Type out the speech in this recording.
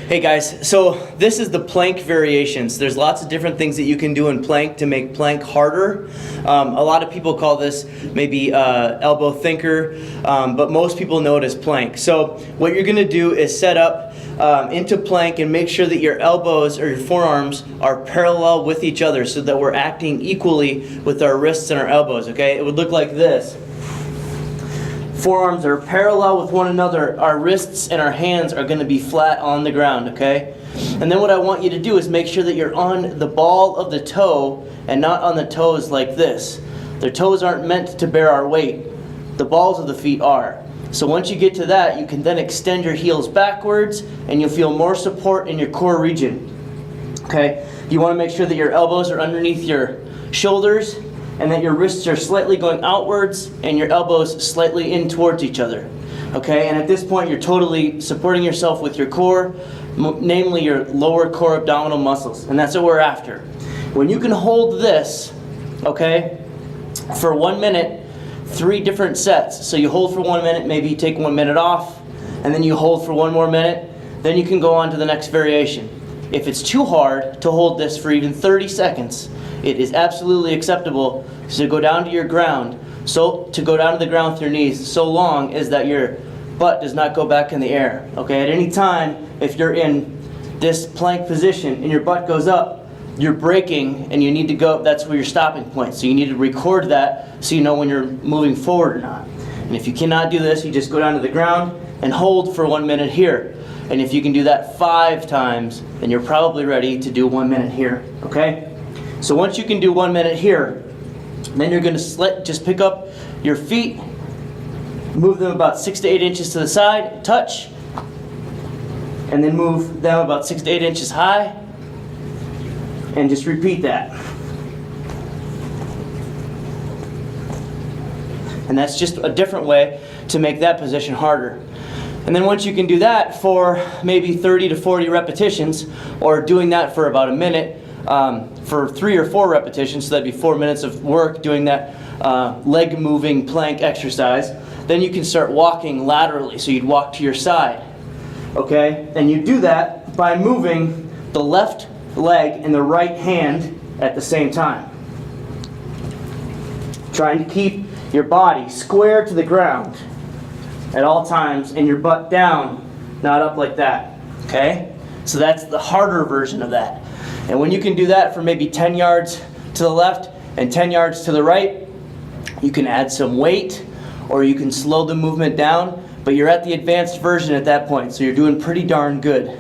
Hey guys, so this is the plank variations. There's lots of different things that you can do in plank to make plank harder. A lot of people call this maybe elbow thinker, but most people know it as plank. So what you're gonna do is set up into plank and make sure that your elbows or your forearms are parallel with each other so that we're acting equally with our wrists and our elbows, okay? It would look like this. Forearms are parallel with one another. Our wrists and our hands are going to be flat on the ground, okay? And then what I want you to do is make sure that you're on the ball of the toe and not on the toes like this. The toes aren't meant to bear our weight. The balls of the feet are. So once you get to that, you can then extend your heels backwards and you'll feel more support in your core region, okay? You want to make sure that your elbows are underneath your shoulders and that your wrists are slightly going outwards and your elbows slightly in towards each other. Okay, and at this point you're totally supporting yourself with your core, namely your lower core abdominal muscles, and that's what we're after. When you can hold this, okay, for 1 minute, 3 different sets. So you hold for 1 minute, maybe you take 1 minute off, and then you hold for 1 more minute, then you can go on to the next variation. If it's too hard to hold this for even 30 seconds, it is absolutely acceptable to go down to your ground. So to go down to the ground with your knees so long as that your butt does not go back in the air. Okay, at any time, if you're in this plank position and your butt goes up, you're braking and you need to go, that's where your stopping point. So you need to record that so you know when you're moving forward or not. And if you cannot do this, you just go down to the ground and hold for 1 minute here. And if you can do that 5 times, then you're probably ready to do 1 minute here, okay? So once you can do 1 minute here, then you're going to just pick up your feet, move them about 6 to 8 inches to the side, touch, and then move them about 6 to 8 inches high, and just repeat that. And that's just a different way to make that position harder. And then once you can do that for maybe 30 to 40 repetitions, or doing that for about a minute, for 3 or 4 repetitions, so that'd be 4 minutes of work doing that leg moving plank exercise, then you can start walking laterally. So you'd walk to your side, okay? And you do that by moving the left leg and the right hand at the same time. Trying to keep your body square to the ground at all times and your butt down, not up like that, okay? So that's the harder version of that. And when you can do that for maybe 10 yards to the left and 10 yards to the right, you can add some weight or you can slow the movement down, but you're at the advanced version at that point, so you're doing pretty darn good.